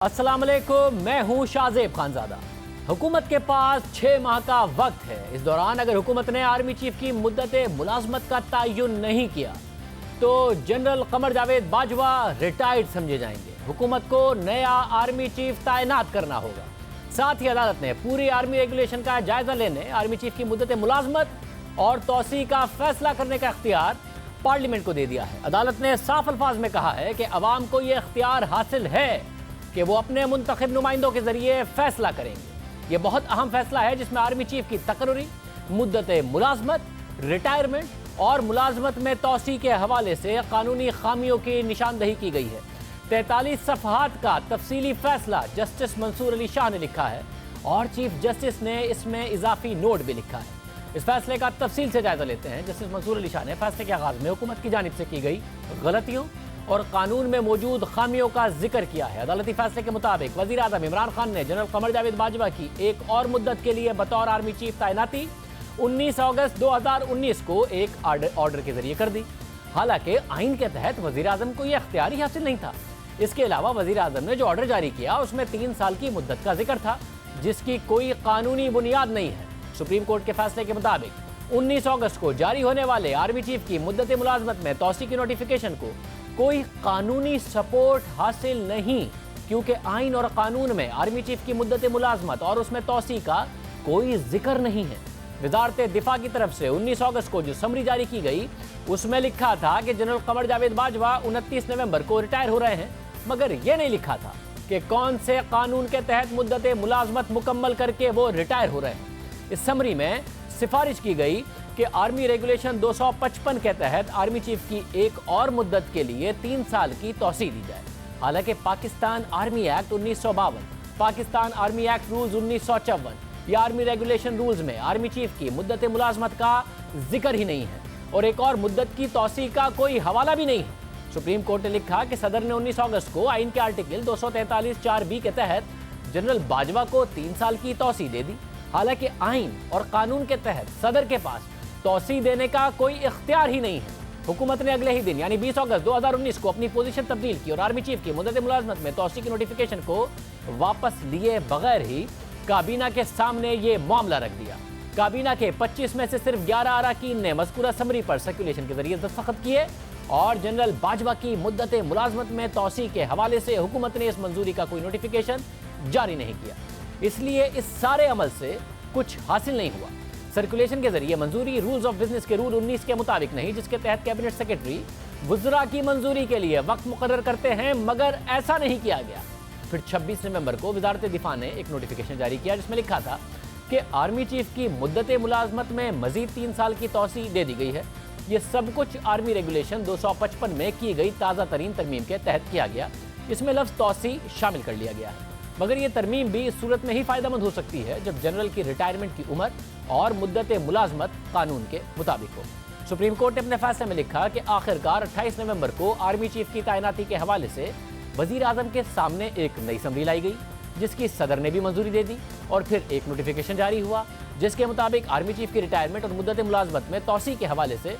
अस्सलाम वालेकुम, मैं हूं शाहजेब खानजादा। हुकूमत के पास 6 माह का वक्त है। इस दौरान अगर हुकूमत ने आर्मी चीफ की मुद्दत मुलाजमत का तयन नहीं किया तो जनरल कमर जावेद बाजवा रिटायर्ड समझे जाएंगे। हुकूमत को नया आर्मी चीफ तैनात करना होगा। साथ ही अदालत ने पूरी आर्मी रेगुलेशन का जायजा लेने, आर्मी चीफ की मुद्दत मुलाजमत और तौसी का फैसला करने का इख्तियार पार्लियामेंट को दे दिया है। अदालत ने साफ अल्फाज में कहा है कि अवाम को यह इख्तियार हासिल है कि वो अपने मुंतखब नुमाइंदों के जरिए फैसला करेंगे। ये बहुत अहम फैसला है जिसमें आर्मी चीफ की तकर्री, मुद्दत मुलाजमत, रिटायरमेंट और मुलाजमत में तौसी के हवाले से कानूनी खामियों की निशानदही की गई है। 43 सफ़हात का तफसीली फैसला जस्टिस मंसूर अली शाह ने लिखा है और चीफ जस्टिस ने इसमें इजाफी नोट भी लिखा है। इस फैसले का तफसील से जायजा लेते हैं। जस्टिस मंसूर अली शाह ने फैसले के आगाज में हुकूमत की जानिब से की गई गलतियों और कानून में मौजूद खामियों का जिक्र किया है। अदालती फैसले के मुताबिक वज़ीर आज़म इमरान खान ने जनरल कमर जावेद बाजवा की एक और मुद्दत के लिए बतौर आर्मी चीफ तैनाती 19 अगस्त 2019 को एक ऑर्डर के जरिए कर दी। हालांकि आइन के तहत वज़ीर आज़म को यह इख्तियार ही हासिल नहीं था। इसके अलावा वज़ीर आज़म ने जो ऑर्डर जारी किया उसमें 3 साल की मुद्दत का जिक्र था जिसकी कोई कानूनी बुनियाद नहीं है। सुप्रीम कोर्ट के फैसले के मुताबिक 19 अगस्त को जारी होने वाले आर्मी चीफ की मुद्दत मुलाजमत में तौसी की नोटिफिकेशन को कोई कानूनी सपोर्ट हासिल नहीं, क्योंकि आइन और कानून में आर्मी चीफ की मुद्दत मुलाजमत और उसमें तौसी का कोई जिक्र नहीं है। वज़ारत दिफा की तरफ से 19 अगस्त को जो समरी जारी की गई उसमें लिखा था कि जनरल कमर जावेद बाजवा 29 नवंबर को रिटायर हो रहे हैं, मगर यह नहीं लिखा था कि कौन से कानून के तहत मुद्दत मुलाजमत मुकम्मल करके वो रिटायर हो रहे हैं। इस समरी में सिफारिश की गई कि आर्मी रेगुलेशन 255 के तहत आर्मी चीफ की एक और मुद्दत के लिए 3 साल की तौसी दी जाए। हालांकि Pakistan army act 1952, Pakistan army act rules 1954 या आर्मी रेगुलेशन रूल्स में आर्मी चीफ की मुद्दत मुलाजमत का जिक्र ही नहीं है और एक और मुद्दत की तौसी का कोई हवाला भी नहीं है। सुप्रीम कोर्ट ने लिखा कि सदर ने 19 अगस्त को आइन के आर्टिकल 243(4)B के तहत जनरल बाजवा को 3 साल की तौसी दे दी। हालांकि आइन और कानून के तहत सदर के पास तौसी देने का कोई इख्तियार ही नहीं है। हुकूमत ने अगले ही दिन यानी 20 अगस्त 2019 को अपनी पोजीशन तब्दील की और आर्मी चीफ की मुद्दत मुलाजमत में तौसी की नोटिफिकेशन को वापस लिए बगैर ही काबीना के सामने ये मामला रख दिया। काबीना के 25 में से सिर्फ 11 अरकान ने मज़कूरा समरी पर सर्कुलेशन के जरिए दस्तखत किए और जनरल बाजवा की मुद्दत मुलाजमत में तौसी के हवाले से हुकूमत ने इस मंजूरी का कोई नोटिफिकेशन जारी नहीं किया। इसलिए इस सारे अमल से कुछ हासिल नहीं हुआ। सर्कुलेशन के जरिए मंजूरी रूल्स ऑफ बिजनेस के रूल 19 के मुताबिक नहीं, जिसके तहत कैबिनेट सेक्रेटरी वुज़रा की मंजूरी के लिए वक्त मुकर्रर करते हैं, मगर ऐसा नहीं किया गया। फिर 26 नवंबर को वज़ारत दिफा ने एक नोटिफिकेशन जारी किया जिसमें लिखा था कि आर्मी चीफ की मुद्दत मुलाजमत में मजीद 3 साल की तौसी दे दी गई है। ये सब कुछ आर्मी रेगुलेशन 255 में की गई ताज़ा तरीन तरमीम के तहत किया गया। इसमें लफ्ज़ तौसी शामिल कर लिया गया है, मगर ये तरमीम भी इस सूरत में ही फ़ायदेमंद हो सकती है जब जनरल की रिटायरमेंट की उम्र और मुद्दत मुलाजमत कानून के मुताबिक हो। सुप्रीम कोर्ट ने अपने फैसले में लिखा कि आखिरकार 28 नवंबर को आर्मी चीफ की तैनाती के हवाले से वज़ीर आज़म के सामने एक नई समरी लाई गई जिसकी सदर ने भी मंजूरी दे दी और फिर एक नोटिफिकेशन जारी हुआ जिसके मुताबिक आर्मी चीफ की रिटायरमेंट और मुद्दत मुलाजमत में तौसी के हवाले से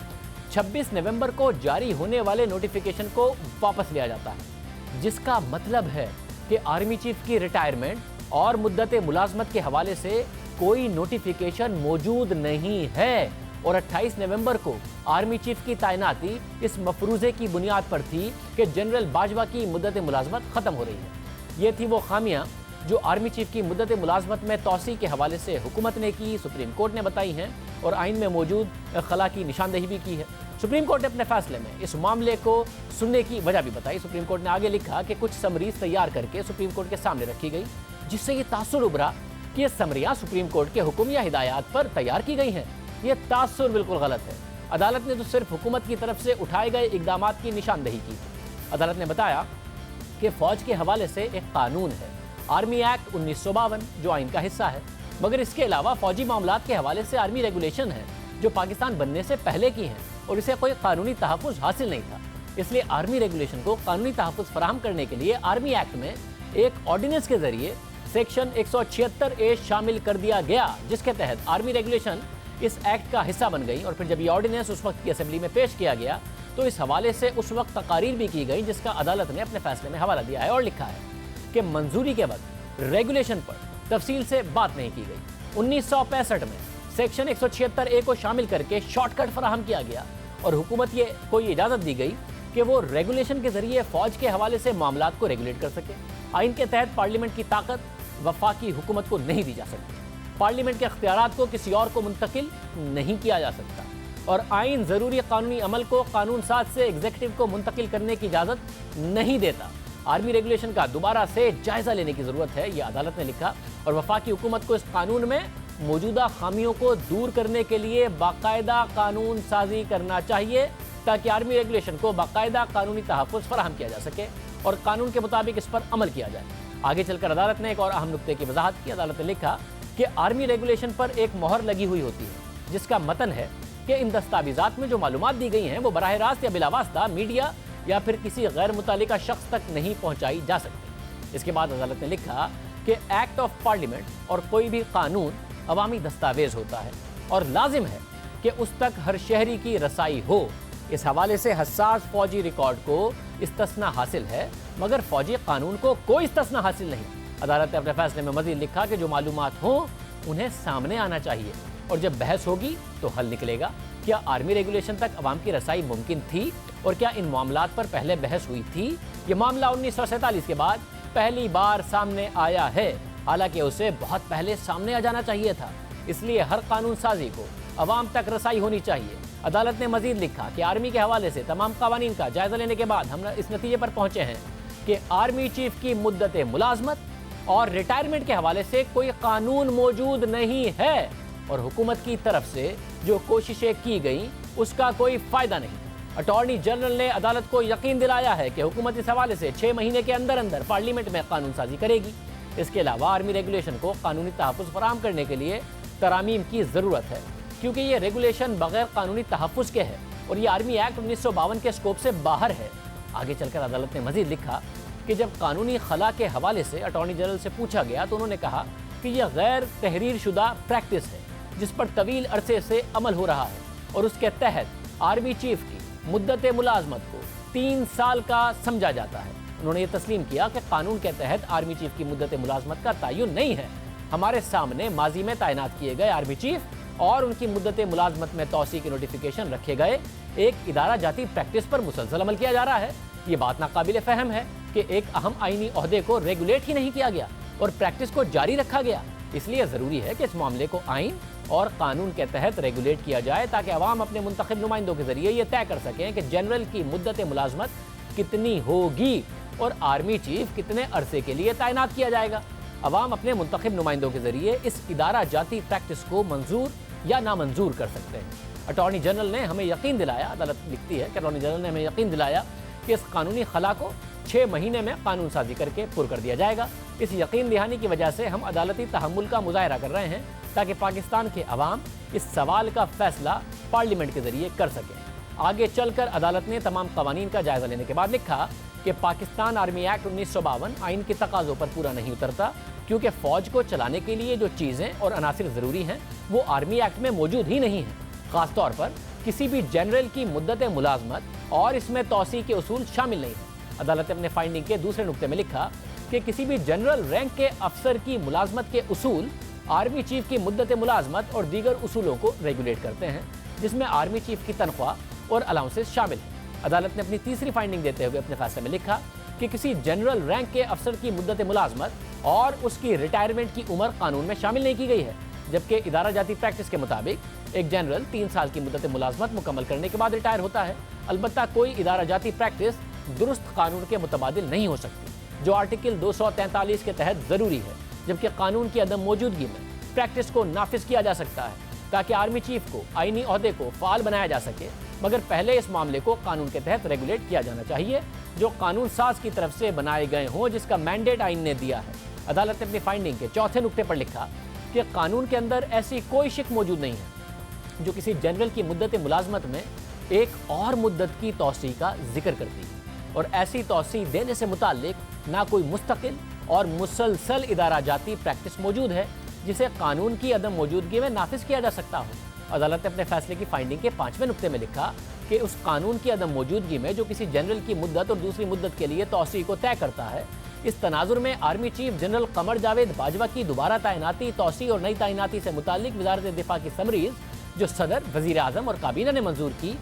26 नवंबर को जारी होने वाले नोटिफिकेशन को वापस लिया जाता है, जिसका मतलब है कि आर्मी चीफ की रिटायरमेंट और मुद्दत मुलाजमत के हवाले से कोई नोटिफिकेशन मौजूद नहीं है और 28 नवंबर को आर्मी चीफ की तैनाती इस मफरूज़े की बुनियाद पर थी कि जनरल बाजवा की मुद्दत मुलाजमत ख़त्म हो रही है। ये थी वो खामियां जो आर्मी चीफ की मुद्दत मुलाजमत में तौसी के हवाले से हुकूमत ने की, सुप्रीम कोर्ट ने बताई हैं और आइन में मौजूद खला की निशानदही भी की है। सुप्रीम कोर्ट ने अपने फैसले में इस मामले को सुनने की वजह भी बताई। सुप्रीम कोर्ट ने आगे लिखा कि कुछ समरीज तैयार करके सुप्रीम कोर्ट के सामने रखी गई जिससे ये तासुर उभरा कि ये समरियां सुप्रीम कोर्ट के हुक्म या हिदायत पर तैयार की गई हैं। ये तासुर बिल्कुल गलत है। अदालत ने तो सिर्फ हुकूमत की तरफ से उठाए गए इकदाम की निशानदही की। अदालत ने बताया कि फौज के हवाले से एक कानून है, आर्मी एक्ट 1952, जो आइन का हिस्सा है, मगर इसके अलावा फौजी मामलात के हवाले से आर्मी रेगुलेशन है जो पाकिस्तान बनने से पहले की हैं और इसे कोई कानूनी तहफ़्फ़ुज़ हासिल नहीं था। इसलिए आर्मी रेगुलेशन को कानूनी तहफ़्फ़ुज़ फराहम करने के लिए आर्मी एक्ट में एक ऑर्डिनेंस के जरिए सेक्शन 176A शामिल कर दिया गया, जिसके तहत आर्मी रेगुलेशन इस एक्ट का हिस्सा बन गई। और फिर जब ये ऑर्डिनेंस उस वक्त की असेंबली में पेश किया गया तो इस हवाले से उस वक्त तकारीर भी की गई जिसका अदालत ने अपने फैसले में हवाला दिया है और लिखा है कि कि मंजूरी के वक्त रेगुलेशन पर तफसील से बात नहीं की गई। 1965 में सेक्शन 176A को शामिल करके शॉर्टकट फराहम किया गया और हुकूमत को ये इजाज़त दी गई कि वो रेगुलेशन के जरिए फौज के हवाले से मामलात को रेगुलेट कर सके। आइन के तहत पार्लियामेंट की ताकत वफाकी हुकूमत को नहीं दी जा सकती, पार्लियामेंट के इख्तियारात को किसी और को मुंतकिल नहीं किया जा सकता और आइन ज़रूरी कानूनी अमल को कानून साज से एग्जीक्यूटिव को मुंतकिल करने की इजाज़त नहीं देता। आर्मी रेगुलेशन का दोबारा से जायज़ा लेने की ज़रूरत है, ये अदालत ने लिखा, और वफाकी हुकूमत को इस कानून में मौजूदा खामियों को दूर करने के लिए बाकायदा कानून साजी करना चाहिए ताकि आर्मी रेगुलेशन को बाकायदा कानूनी तहफ़्फ़ुज़ फराहम किया जा सके और कानून के मुताबिक इस पर अमल किया जाए। आगे चलकर अदालत ने एक और अहम नुक्ते की वजाहत की। अदालत ने लिखा कि आर्मी रेगुलेशन पर एक मोहर लगी हुई होती है जिसका मतन है कि इन दस्तावेज़ात में जो मालूमात दी गई हैं वो बराह रास्त या बिलावास्ता मीडिया या फिर किसी गैर मुतालिका शख्स तक नहीं पहुंचाई जा सकती। इसके बाद अदालत ने लिखा कि एक्ट ऑफ पार्लियामेंट और कोई भी कानून अवामी दस्तावेज होता है और लाजिम है कि उस तक हर शहरी की रसाई हो। इस हवाले से हसास फौजी रिकॉर्ड को इस्तिस्ना हासिल है मगर फौजी कानून को कोई इस्तिस्ना हासिल नहीं। अदालत ने अपने फैसले में मज़ीद लिखा कि जो मालूमात हों उन्हें सामने आना चाहिए और जब बहस होगी तो हल निकलेगा। क्या आर्मी रेगुलेशन तक अवाम की रसाई मुमकिन थी और क्या इन मामलात पर पहले बहस हुई थी? ये मामला 1947 के बाद पहली बार सामने आया है, हालांकि उसे बहुत पहले सामने आ जाना चाहिए था। इसलिए हर कानून साजी को अवाम तक रसाई होनी चाहिए। अदालत ने मजीद लिखा कि आर्मी के हवाले से तमाम कानून का जायजा लेने के बाद हम इस नतीजे पर पहुंचे हैं कि आर्मी चीफ की मुद्दत मुलाजमत और रिटायरमेंट के हवाले से कोई कानून मौजूद नहीं है और हुकूमत की तरफ से जो कोशिशें की गई उसका कोई फायदा नहीं। अटॉर्नी जनरल ने अदालत को यकीन दिलाया है कि हुकूमत इस हवाले से 6 महीने के अंदर अंदर पार्लियामेंट में कानून साजी करेगी। इसके अलावा आर्मी रेगुलेशन को कानूनी तहफ़्फ़ुज़ फराहम करने के लिए तरामीम की ज़रूरत है क्योंकि ये रेगुलेशन बगैर कानूनी तहफ़्फ़ुज़ के है और ये आर्मी एक्ट 1952 के स्कोप से बाहर है। आगे चलकर अदालत ने मज़ीद लिखा कि जब कानूनी खला के हवाले से अटॉर्नी जनरल से पूछा गया तो उन्होंने कहा कि यह गैर तहरीर शुदा प्रैक्टिस है जिस पर तवील अरसे से अमल हो रहा है और उसके तहत आर्मी चीफ की मुद्दत मुलाजमत को 3 साल का समझा जाता है। उन्होंने ये तस्लीम किया कि कानून के तहत आर्मी चीफ की मुद्दत मुलाजमत का तयन नहीं है। हमारे सामने माजी में तैनात किए गए आर्मी चीफ और उनकी मुद्दत मुलाजमत में तौसी के नोटिफिकेशन रखे गए एक इदारा जाती प्रैक्टिस पर मुसलसल अमल किया जा रहा है। ये बात नाकाबिल फ़हम है कि एक अहम आईनी ओहदे को रेगुलेट ही नहीं किया गया और प्रैक्टिस को जारी रखा गया। इसलिए ज़रूरी है कि इस मामले को आइन और कानून के तहत रेगुलेट किया जाए ताकि अवाम अपने मुंतखब नुमाइंदों के जरिए ये तय कर सकें कि जनरल की मुद्दत मुलाजमत कितनी होगी और आर्मी चीफ कितने अरसे के लिए तैनात किया जाएगा। अवाम अपने मुंतखब नुमाइंदों के जरिए इस इदारा जाती प्रैक्टिस को मंजूर या नामंजूर कर सकते हैं। अटॉर्नी जनरल ने हमें यकीन दिलाया, अदालत लिखती है कि अटॉर्नी जनरल ने हमें यकीन दिलाया कि इस कानूनी खला को 6 महीने में कानून साजी करके पुर कर दिया जाएगा। इस यकीन दहानी की वजह से हम अदालती तहम्मुल का मुजाहरा कर रहे हैं ताकि पाकिस्तान के अवाम इस सवाल का फैसला पार्लियामेंट के जरिए कर सकें। आगे चलकर अदालत ने तमाम कवानीन का जायजा लेने के बाद लिखा कि पाकिस्तान आर्मी एक्ट 1952 आइन के तकाज़ों पर पूरा नहीं उतरता क्योंकि फ़ौज को चलाने के लिए जो चीज़ें और अनासिर ज़रूरी हैं वो आर्मी एक्ट में मौजूद ही नहीं हैं। ख़ास तौर पर किसी भी जनरल की मुद्दत मुलाजमत और इसमें तौसी के उसूल शामिल नहीं हैं। अदालत ने अपने फाइंडिंग के दूसरे नुक्ते में लिखा कि किसी भी जनरल रैंक के अफसर की मुलाजमत के उसूल आर्मी चीफ की मुद्दत मुलाजमत और दीगर उसूलों को रेगुलेट करते हैं जिसमें आर्मी चीफ की तनख्वाह और अलाउंसेस शामिल हैं। अदालत ने अपनी तीसरी फाइंडिंग देते हुए अपने फैसले में लिखा कि किसी जनरल रैंक के अफसर की मुद्दत मुलाजमत और उसकी रिटायरमेंट की उम्र कानून में शामिल नहीं की गई है, जबकि इदारा जाती प्रैक्टिस के मुताबिक एक जनरल 3 साल की मुद्दत मुलाजमत मुकम्मल करने के बाद रिटायर होता है। अलबत्ता कोई इदारा जाती प्रैक्टिस दुरुस्त कानून के मुतबादिल नहीं हो सकती जो आर्टिकल 243 के तहत ज़रूरी है, जबकि कानून की अदम मौजूदगी में प्रैक्टिस को नाफिज किया जा सकता है ताकि आर्मी चीफ को आईनी ओहदे को फाल बनाया जा सके। मगर पहले इस मामले को कानून के तहत रेगुलेट किया जाना चाहिए जो कानून साज की तरफ से बनाए गए हों जिसका मैंडेट आइन ने दिया है। अदालत ने अपनी फाइंडिंग के चौथे नुक्ते पर लिखा कि कानून के अंदर ऐसी कोई शिक मौजूद नहीं है जो किसी जनरल की मुद्दत मुलाजमत में एक और मुद्दत की तौसी का जिक्र करती है और ऐसी तौसी देने से मुताल्लिक ना कोई मुस्तकिल और मुसलसल इदारा जाती प्रैक्टिस मौजूद है जिसे कानून की अदम मौजूदगी में नाफिज किया जा सकता हो। अदालत ने अपने फैसले की फाइंडिंग के 5वें नुक्ते में लिखा कि उस कानून की अदम मौजूदगी में जो किसी जनरल की मुद्दत और दूसरी मुद्दत के लिए तौसी को तय करता है इस तनाजुर में army chief general Qamar Javed Bajwa की दोबारा तैनाती, तौसी और नई तैनाती से मुतालिक वजारत दिफा की समरीज जो सदर, वजीर आजम और काबीना ने मंजूर की,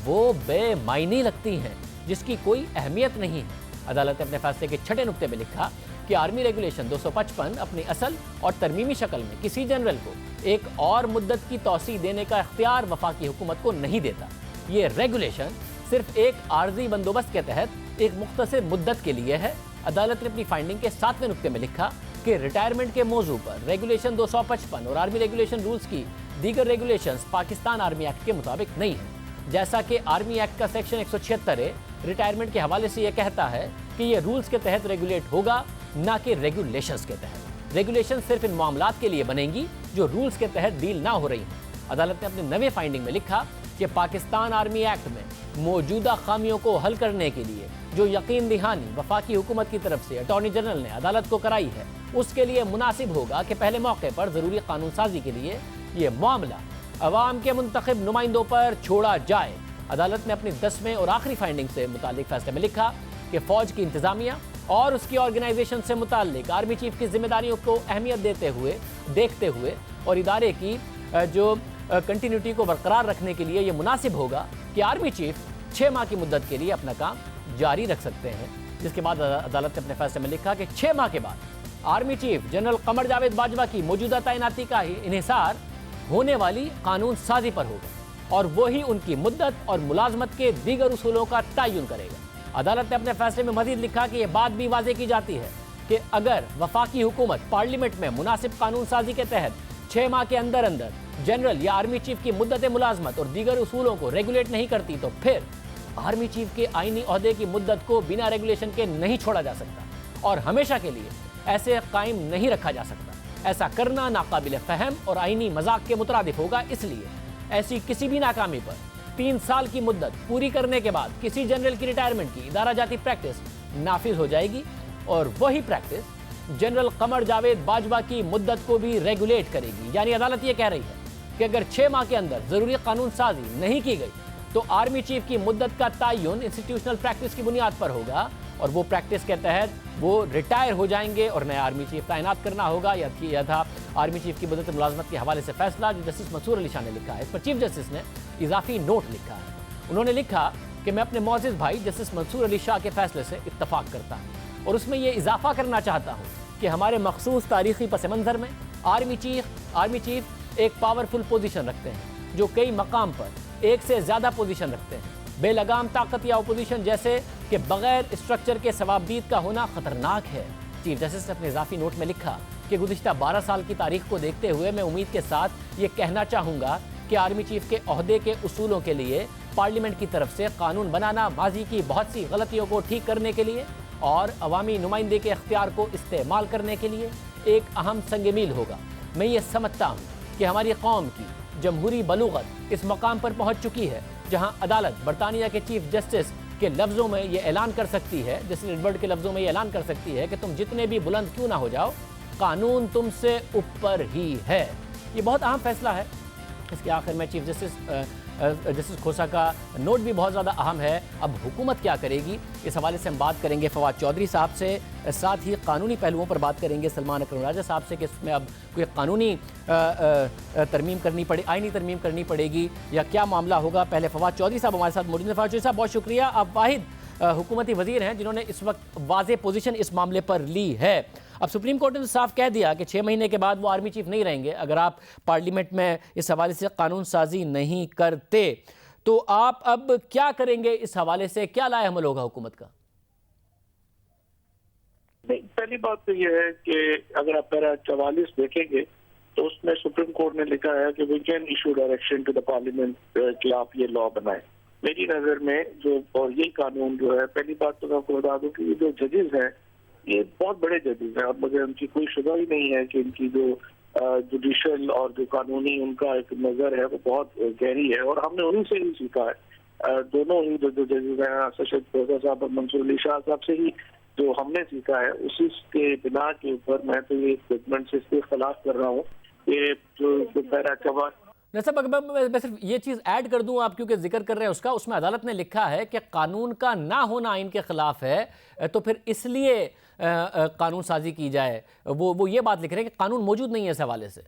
वो बेमायनी लगती हैं, जिसकी कोई अहमियत नहीं है। अदालत ने अपने फैसले के 6 नुक्ते में लिखा कि आर्मी रेगुलेशन 255 अपनी असल और तरमीमी शक्ल में किसी जनरल को एक और मुद्दत की तौसी देने का इख्तियार वफाकी हुकूमत को नहीं देता। ये रेगुलेशन सिर्फ एक आर्जी बंदोबस्त के तहत एक मुख्तसर मुद्दत के लिए है। अदालत ने अपनी फाइंडिंग के 7वें नुक्ते में लिखा कि रिटायरमेंट के मौजू पर रेगुलेशन 255 और आर्मी रेगुलेशन रूल्स की दीगर रेगुलेशंस पाकिस्तान आर्मी एक्ट के मुताबिक नहीं है। जैसा कि आर्मी एक्ट का सेक्शन 176 रिटायरमेंट के हवाले से यह कहता है कि यह रूल्स के तहत रेगुलेट होगा, ना कि रेगुलेशंस के तहत। रेगुलेशन सिर्फ इन मामलात के लिए बनेंगी जो रूल्स के तहत डील ना हो रही हैं। अदालत ने अपने नवे फाइंडिंग में लिखा कि पाकिस्तान आर्मी एक्ट में मौजूदा खामियों को हल करने के लिए जो यकीन दहानी वफाकी हुकूमत की तरफ से अटॉर्नी जनरल ने अदालत को कराई है, उसके लिए मुनासिब होगा कि पहले मौके पर जरूरी कानून साजी के लिए ये मामला अवाम के मुंतखब नुमाइंदों पर छोड़ा जाए। अदालत ने अपनी 10वें और आखिरी फाइंडिंग से मुतालिक फैसले में लिखा कि फौज की इंतजामिया और उसकी ऑर्गेनाइजेशन से मुतालिक आर्मी चीफ की जिम्मेदारियों को अहमियत देखते हुए और इदारे की जो कंटिन्यूटी को बरकरार रखने के लिए ये मुनासिब होगा कि आर्मी चीफ 6 माह की मुद्दत के लिए अपना काम जारी रख सकते हैं। जिसके बाद अदालत ने अपने फैसले में लिखा कि 6 माह के बाद army chief general Qamar Javed Bajwa की मौजूदा तैनाती का इन्हिसार होने वाली कानून साजी पर होगा और वही उनकी मुद्दत और मुलाजमत के दीगर उसूलों का तयन करेगा। अदालत ने अपने फैसले में मजीद लिखा कि यह बात भी वाज़ेह की जाती है कि अगर वफाकी हुकूमत पार्लियामेंट में मुनासिब कानून साजी के तहत 6 माह के अंदर अंदर जनरल या आर्मी चीफ की मुद्दत मुलाजमत और दीगर उसूलों को रेगुलेट नहीं करती, तो फिर आर्मी चीफ के आईनी ओहदे की मुद्दत को बिना रेगुलेशन के नहीं छोड़ा जा सकता और हमेशा के लिए ऐसे कायम नहीं रखा जा सकता। ऐसा करना नाकाबिल फहम और आईनी मजाक के मुतरादिफ होगा। इसलिए ऐसी किसी भी नाकामी पर 3 साल की मुद्दत पूरी करने के बाद किसी जनरल की रिटायरमेंट की इदारा जाती प्रैक्टिस नाफिज हो जाएगी और वही प्रैक्टिस जनरल कमर जावेद बाजवा की मुद्दत को भी रेगुलेट करेगी। यानी अदालत ये कह रही है कि अगर 6 माह के अंदर जरूरी कानून साजी नहीं की गई तो आर्मी चीफ की मुद्दत का तयन इंस्टीट्यूशनल प्रैक्टिस की बुनियाद पर होगा और वो प्रैक्टिस के तहत वो रिटायर हो जाएंगे और नया आर्मी चीफ तैनात करना होगा। यह था आर्मी चीफ की मुद्दत मुलाजमत के हवाले से फैसला जो जस्टिस मंसूर अली शाह ने लिखा है। इस पर चीफ जस्टिस ने इजाफी नोट लिखा है। उन्होंने लिखा कि मैं अपने मोअज़्ज़िज़ भाई जस्टिस मंसूर अली शाह के फैसले से इत्तफाक करता हूँ और उसमें यह इजाफा करना चाहता हूँ कि हमारे मखसूस तारीखी पस मंज़र में आर्मी चीफ एक पावरफुल पोजीशन रखते हैं जो कई मकाम पर एक से ज़्यादा पोजीशन रखते हैं। बेलगाम ताकत या अपोजिशन जैसे कि बगैर स्ट्रक्चर के सवाबदीद का होना खतरनाक है। चीफ जस्टिस ने अपने इजाफी नोट में लिखा कि गुज़िश्ता 12 साल की तारीख को देखते हुए मैं उम्मीद के साथ ये कहना चाहूँगा कि आर्मी चीफ के ओहदे के उसूलों के लिए पार्लियामेंट की तरफ से कानून बनाना माजी की बहुत सी गलतियों को ठीक करने के लिए और अवामी नुमाइंदे के इख्तियार को इस्तेमाल करने के लिए एक अहम संग मील होगा। मैं ये समझता हूँ कि हमारी कौम की जमहूरी बलूगत इस मकाम पर पहुँच चुकी है जहां अदालत बरतानिया के चीफ जस्टिस के लफ्ज़ों में ये ऐलान कर सकती है, जस्टिस एडवर्ड के लफ्ज़ों में ये ऐलान कर सकती है कि तुम जितने भी बुलंद क्यों ना हो जाओ, कानून तुमसे ऊपर ही है। ये बहुत अहम फैसला है। इसके आखिर में चीफ जस्टिस खोसा का नोट भी बहुत ज़्यादा अहम है। अब हुकूमत क्या करेगी, इस हवाले से हम बात करेंगे फवाद चौधरी साहब से, साथ ही कानूनी पहलुओं पर बात करेंगे सलमान अकरम राजा साहब से कि इसमें अब कोई कानूनी आईनी तरमीम करनी पड़ेगी या क्या मामला होगा। पहले फवाद चौधरी साहब हमारे साथ मौजूद हैं। फवाद चौधरी साहब बहुत शुक्रिया। आप वाहिद हुकूमती वज़ीर हैं जिन्होंने इस वक्त वाज़ेह पोजीशन इस मामले पर ली है। अब सुप्रीम कोर्ट ने तो साफ कह दिया कि 6 महीने के बाद वो आर्मी चीफ नहीं रहेंगे अगर आप पार्लियामेंट में इस हवाले से कानून साजी नहीं करते। तो आप अब क्या करेंगे इस हवाले से, क्या लाए अमल होगा हुकूमत का? पहली बात तो यह है कि अगर आप पैरा 44 देखेंगे तो उसमें सुप्रीम कोर्ट ने लिखा है कि we can issue direction to the parliament कि आप ये लॉ बनाए। मेरी नज़र में जो और ये कानून जो है, पहली बात तो मैं आपको बता दूं कि ये जो जजेस हैं ये बहुत बड़े जजेस हैं और मुझे उनकी कोई शुबा ही नहीं है कि इनकी जो जुडिशल और जो कानूनी उनका एक नज़र है वो बहुत गहरी है और हमने उन्हीं से ही सीखा है। दोनों ही जो जजेस हैं सशद खोसा साहब और मंसूर अली शाह साहब से ही जो हमने सीखा है, उसी के बिना के ऊपर मैं तो ये स्टेटमेंट से इसके खिलाफ कर रहा हूँ कि जो पैरा 44 मैं सिर्फ ये चीज़ ऐड कर दूं, आप क्योंकि जिक्र कर रहे हैं उसका, उसमें अदालत ने लिखा है कि कानून का ना होना आइन के खिलाफ है, तो फिर इसलिए قانون سازی کی جائے، وہ یہ بات لکھ رہے ہیں کہ قانون موجود نہیں ہے اس حوالے سے۔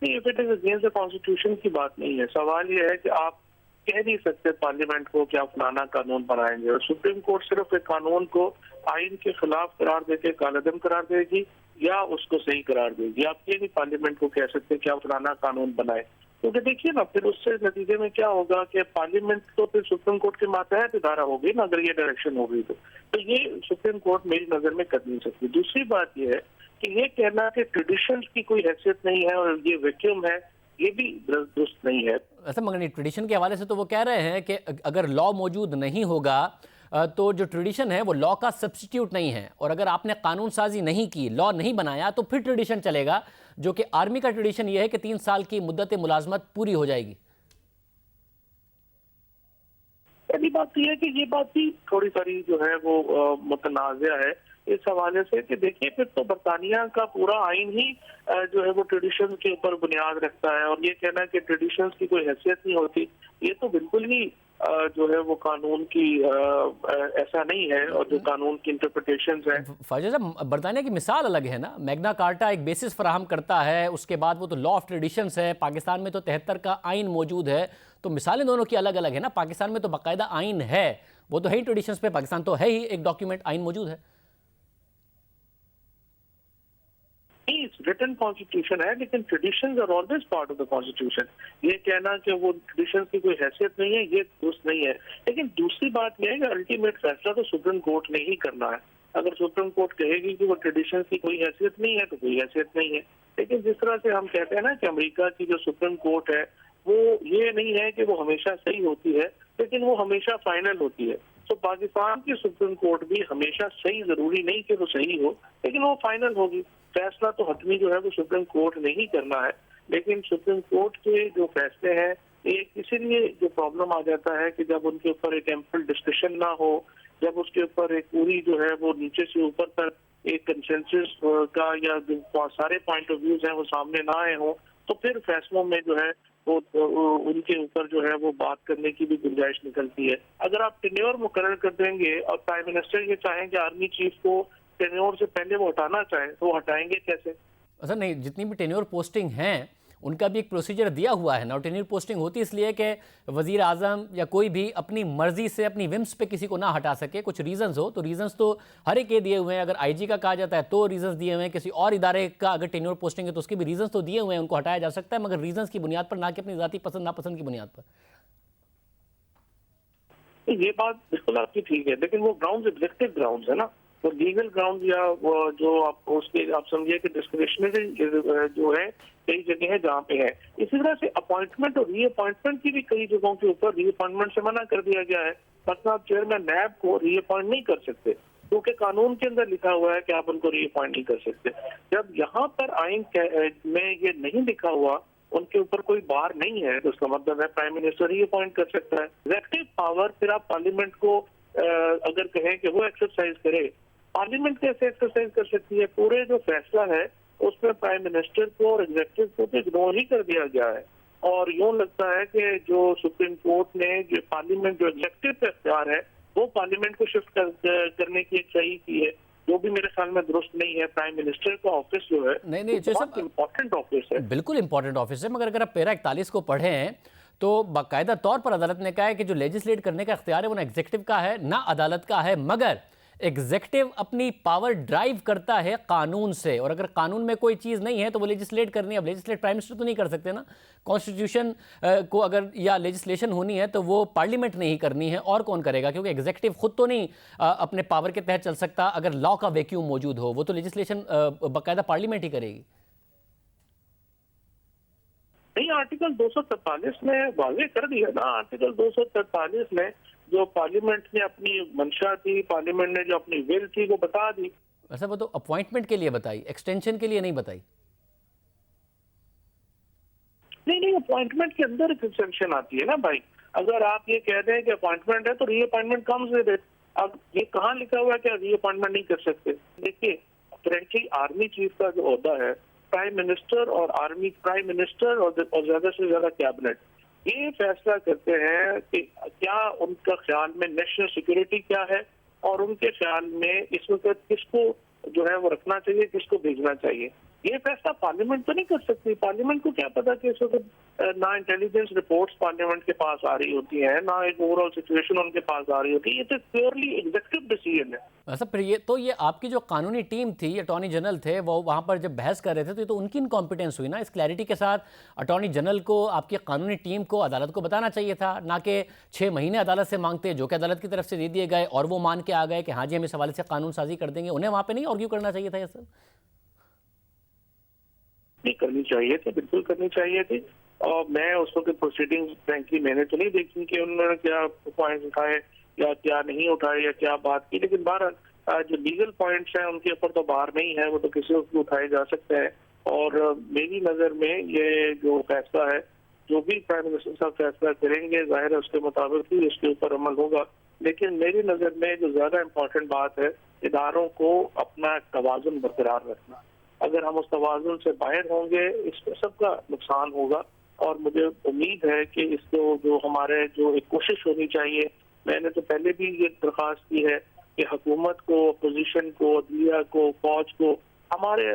نہیں، if it is against the constitution کی بات نہیں ہے، سوال یہ ہے کہ آپ کہہ نہیں سکتے پارلیمنٹ کو کہ آپ فلانا قانون بنائیں گے، اور سپریم کورٹ صرف ایک قانون کو آئین کے خلاف قرار دے کے کالعدم قرار دے گی یا اس کو صحیح قرار دے گی۔ آپ یہ نہیں پارلیمنٹ کو کہہ سکتے کہ آپ فلانا قانون بنائیں، کیونکہ دیکھیے نا پھر اس سے نتیجے میں کیا ہوگا کہ پارلیمنٹ تو پھر سپریم کورٹ کے ماتحت ادارہ ہوگی نا، اگر یہ ڈائریکشن ہوگی تو یہ سپریم کورٹ میری نظر میں کر نہیں سکتی۔ دوسری بات یہ ہے کہ یہ کہنا کہ ٹریڈیشنز کی کوئی حیثیت نہیں ہے اور یہ ویکیوم ہے، یہ بھی درست نہیں ہے۔ ایسا مگر نہیں، ٹریڈیشن کے حوالے سے تو وہ کہہ رہے ہیں کہ اگر لا موجود نہیں ہوگا تو جو ٹریڈیشن ہے وہ لا کا سبسٹیٹیوٹ نہیں ہے، اور اگر آپ نے قانون سازی نہیں کی، لا نہیں بنایا، تو پھر ٹریڈیشن چلے گا، جو کہ آرمی کا ٹریڈیشن یہ ہے کہ 3 سال کی مدت ملازمت پوری ہو جائے گی۔ پہلی بات یہ ہے کہ یہ بات بھی تھوڑی ساری جو ہے وہ متنازع ہے اس حوالے سے کہ دیکھیے پھر تو برطانیہ کا پورا آئین ہی جو ہے وہ ٹریڈیشن کے اوپر بنیاد رکھتا ہے، اور یہ کہنا کہ ٹریڈیشنز کی کوئی حیثیت نہیں ہوتی، یہ تو بالکل ہی جو ہے وہ قانون کی ایسا نہیں ہے، اور جو قانون کی انٹرپریٹیشنز ہیں۔ فاضل صاحب، برطانیہ کی مثال الگ ہے نا، میگنا کارٹا ایک بیسس فراہم کرتا ہے، اس کے بعد وہ تو لا آف ٹریڈیشنز ہے، پاکستان میں تو 73 کا آئین موجود ہے، تو مثالیں دونوں کی الگ الگ ہیں نا۔ پاکستان میں تو باقاعدہ آئین ہے، وہ تو ہے ہی ٹریڈیشنز پہ، پاکستان تو ہے ہی ایک ڈاکیومنٹ، آئین موجود ہے۔ ریٹن کانسٹیٹیوشن ہے، لیکن traditions are always part of the constitution. یہ کہنا کہ وہ ٹریڈیشن کی کوئی حیثیت نہیں ہے، یہ درست نہیں ہے۔ لیکن دوسری بات یہ ہے کہ الٹیمیٹ فیصلہ تو سپریم کورٹ نے ہی کرنا ہے۔ اگر سپریم کورٹ کہے گی کہ وہ ٹریڈیشن کی کوئی حیثیت نہیں ہے تو کوئی حیثیت نہیں ہے۔ لیکن جس طرح سے ہم کہتے ہیں نا کہ امریکہ کی جو سپریم کورٹ ہے وہ یہ نہیں ہے کہ وہ ہمیشہ صحیح ہوتی ہے، لیکن وہ ہمیشہ فائنل ہوتی ہے۔ تو پاکستان کی سپریم کورٹ بھی ہمیشہ صحیح ضروری نہیں کہ وہ صحیح ہو، لیکن وہ فائنل ہوگی۔ فیصلہ تو حتمی جو ہے وہ سپریم کورٹ نے ہی کرنا ہے، لیکن سپریم کورٹ کے جو فیصلے ہیں ایک اسی لیے جو پرابلم آ جاتا ہے کہ جب ان کے اوپر ایک ایمپل ڈسکشن نہ ہو، جب اس کے اوپر ایک پوری جو ہے وہ نیچے سے اوپر تک ایک کنسنسس کا یا سارے پوائنٹ آف ویوز ہیں وہ سامنے نہ آئے ہوں، تو پھر فیصلوں میں جو ہے وہ ان کے اوپر جو ہے وہ بات کرنے کی بھی گنجائش نکلتی ہے۔ اگر آپ ٹینیور مقرر کر دیں گے اور پرائم منسٹر یہ چاہیں کہ آرمی چیف کو ٹینیور سے پہلے وہ ہٹانا چاہیں تو وہ ہٹائیں گے کیسے؟ اصل نہیں، جتنی بھی ٹینیور پوسٹنگ ہیں ان کا بھی ایک پروسیجر دیا ہوا ہے نا، اور ٹینیور پوسٹنگ ہوتی اس لیے کہ وزیر اعظم یا کوئی بھی اپنی مرضی سے اپنی ومس پہ کسی کو نہ ہٹا سکے، کچھ ریزنز ہو تو ریزنز تو ہر ایک کے دیے ہوئے ہیں۔ اگر آئی جی کا کہا جاتا ہے تو ریزنز دیے ہوئے ہیں، کسی اور ادارے کا اگر ٹینیور پوسٹنگ ہے تو اس کے بھی ریزنز تو دیے ہوئے ہیں، ان کو ہٹایا جا سکتا ہے، مگر ریزنز کی بنیاد پر، نہ کہ اپنی ذاتی پسند ناپسند کی بنیاد پر۔ یہ بات بالکل آپ کی ٹھیک ہے، لیکن وہ گراؤنڈز ایگزیکٹو گراؤنڈز ہے نا، وہ لیگل گراؤنڈ یا وہ جو آپ اس کے آپ سمجھیے کہ ڈسکریشنری جو ہے کئی جگہ ہے جہاں پہ ہے۔ اسی طرح سے اپوائنٹمنٹ اور ری اپوائنٹمنٹ کی بھی کئی جگہوں کے اوپر ری اپوائنٹمنٹ سے منع کر دیا گیا ہے۔ مثلا آپ چیئرمین نیب کو ری اپوائنٹ نہیں کر سکتے کیونکہ قانون کے اندر لکھا ہوا ہے کہ آپ ان کو ری اپوائنٹ نہیں کر سکتے۔ جب یہاں پر آئین میں یہ نہیں لکھا ہوا، ان کے اوپر کوئی بار نہیں ہے، تو اس کا مطلب ہے پرائم منسٹر ہی اپوائنٹ کر سکتا ہے۔ ایگزیکٹو پاور پھر آپ پارلیمنٹ کو اگر کہیں کہ وہ ایکسرسائز کرے، پارلیمنٹ کیسے ایکسرسائز کر سکتی ہے؟ پورے جو فیصلہ ہے اس میں پرائم منسٹر کو اور ایگزیکٹو کو تو اگنور ہی کر دیا گیا ہے، اور یوں لگتا ہے کہ جو سپریم کورٹ نے جو پارلیمنٹ جو ایگزیکٹو کا اختیار ہے وہ پارلیمنٹ کو شفٹ کرنے کی ایک صحیح کی ہے، جو بھی میرے خیال میں درست نہیں ہے۔ پرائم منسٹر کا آفس جو ہے نہیں بہت امپورٹنٹ آفس ہے، بالکل امپورٹنٹ آفس ہے، مگر اگر آپ پیرا 41 کو پڑھیں تو باقاعدہ طور پر عدالت نے کہا ہے کہ جو لیجسلیٹ کرنے کا اختیار ہے وہ نہ ایگزیکٹو کا ہے نہ عدالت کا ہے، مگر ایگزیکٹو اپنی پاور ڈرائیو کرتا ہے قانون سے، اور اگر قانون میں کوئی چیز نہیں ہے تو وہ لیجسلیٹ کرنی ہے۔ اب لیجسلیٹ پرائم منسٹر تو نہیں کر سکتے نا، کانسٹیٹیوشن کو اگر یا لیجسلیشن ہونی ہے تو وہ پارلیمنٹ نے ہی کرنی ہے، اور کون کرے گا؟ کیونکہ ایگزیکٹو خود تو نہیں اپنے پاور کے تحت چل سکتا اگر لا کا ویکیوم موجود ہو، وہ تو لیجسلیشن باقاعدہ پارلیمنٹ ہی کرے گی۔ نہیں، آرٹیکل 243 نے واضح کر دیا نا، آرٹیکل 243 میں جو پارلیمنٹ نے اپنی منشا تھی، پارلیمنٹ نے جو اپنی ول تھی وہ بتا دی۔ ویسے وہ تو اپوائنٹمنٹ کے لیے بتائی، ایکسٹینشن کے لیے نہیں بتائی۔ نہیں، اپوائنٹمنٹ کے اندر ایکسٹینشن آتی ہے نا بھائی۔ اگر آپ یہ کہہ دیں کہ اپوائنٹمنٹ ہے تو ری اپوائنٹمنٹ کمز ود اٹ۔ اب یہ کہاں لکھا ہوا ہے کہ ری اپوائنٹمنٹ نہیں کر سکتے؟ دیکھیے کرنٹلی آرمی چیف کا جو عہدہ ہے پرائم منسٹر اور آرمی پرائم منسٹر اور زیادہ سے زیادہ کیبنٹ یہ فیصلہ کرتے ہیں کہ کیا ان کا خیال میں نیشنل سیکورٹی کیا ہے اور ان کے خیال میں اس وقت کس کو جو ہے وہ رکھنا چاہیے, کس کو بھیجنا چاہیے. یہ فیصلہ پارلیمنٹ تو نہیں کر سکتی. پارلیمنٹ کو کیا پتا کہ اس وقت نہ انٹیلیجنس رپورٹس پارلیمنٹ کے پاس آ رہی ہوتی ہیں, نہ ایک اوور آل سچویشن ان کے پاس آ رہی ہوتی ہے. یہ تو پیورلی ایگزیکٹو ڈیسیژن ہے. پھر یہ آپ کی جو قانونی ٹیم تھی, اٹارنی جنرل تھے, وہ وہاں پر جب بحث کر رہے تھے تو یہ تو ان کی انکمپیٹنس ہوئی نا. اس کلیئرٹی کے ساتھ اٹارنی جنرل کو, آپ کی قانونی ٹیم کو عدالت کو بتانا چاہیے تھا, نہ کہ 6 مہینے عدالت سے مانگتے جو کہ عدالت کی طرف سے دے دیے گئے اور وہ مان کے آ گئے کہ ہاں جی ہم اس حوالے سے قانون سازی کر دیں گے. انہیں وہاں پہ نہیں آرگیو کرنا چاہیے تھا یہ سب؟ نہیں کرنی چاہیے تھی, بالکل کرنی چاہیے تھی. اور میں اس وقت پروسیڈنگ فرینکلی میں نے تو نہیں دیکھی کہ انہوں نے کیا پوائنٹس اٹھائے یا کیا نہیں اٹھائے یا کیا بات کی, لیکن بہرحال جو لیگل پوائنٹس ہیں ان کے اوپر تو بار نہیں ہے, وہ تو کسی کو اٹھائے جا سکتے ہیں. اور میری نظر میں یہ جو فیصلہ ہے, جو بھی پرائم منسٹر صاحب فیصلہ کریں گے, ظاہر ہے اس کے مطابق ہی اس کے اوپر عمل ہوگا. لیکن میری نظر میں جو زیادہ امپورٹنٹ بات ہے, اداروں کو اپنا توازن برقرار رکھنا. اگر ہم اس توازن سے باہر ہوں گے اس میں سب کا نقصان ہوگا. اور مجھے امید ہے کہ اس کو جو ہمارے جو ایک کوشش ہونی چاہیے, میں نے تو پہلے بھی یہ درخواست کی ہے کہ حکومت کو, اپوزیشن کو, عدلیہ کو, فوج کو, ہمارے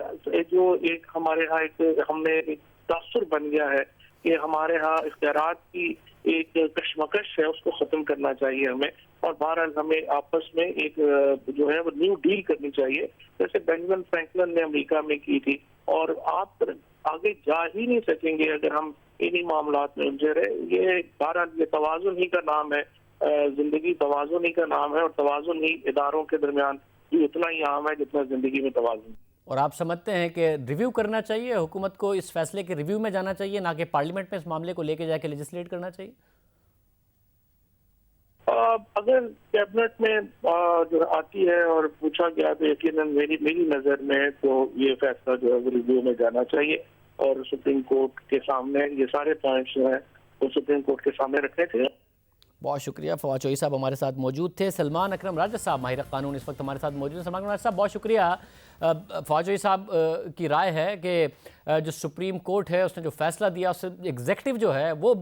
جو ایک ہمارے ہاں ایک ہم نے ایک تاثر بن گیا ہے کہ ہمارے ہاں اختیارات کی ایک کشمکش ہے, اس کو ختم کرنا چاہیے ہمیں. اور بہرحال ہمیں آپس میں ایک جو ہے وہ نیو ڈیل کرنی چاہیے, جیسے بینجمن فرینکلن نے امریکہ میں کی تھی. اور آپ آگے جا ہی نہیں سکیں گے اگر ہم انہی معاملات میں الجھے رہے. یہ بہرحال یہ توازن ہی کا نام ہے, زندگی توازن ہی کا نام ہے, اور توازن ہی اداروں کے درمیان بھی اتنا ہی عام ہے جتنا زندگی میں توازن. اور آپ سمجھتے ہیں کہ ریویو کرنا چاہیے, حکومت کو اس فیصلے کے ریویو میں جانا چاہیے, نہ کہ پارلیمنٹ میں اس معاملے کو لے کے جا کے لیجسلیٹ کرنا چاہیے؟ اگر کیبنٹ میں جو آتی ہے اور پوچھا گیا تو یقیناً میری نظر میں تو یہ فیصلہ جو ہے وہ ریویو میں جانا چاہیے, اور سپریم کورٹ کے سامنے یہ سارے پوائنٹس جو ہیں وہ سپریم کورٹ کے سامنے رکھنے تھے. بہت شکریہ. فواد چوہی صاحب ہمارے ساتھ موجود تھے. سلمان اکرم راجہ صاحب ماہر قانون اس وقت ہمارے ساتھ موجود ہیں. سلمان اکرم راجہ صاحب بہت شکریہ. فواد چوہی صاحب کی رائے ہے کہ جو سپریم کورٹ ہے اس نے جو فیصلہ دیا اس سے ایگزیکٹو جو ہے وہ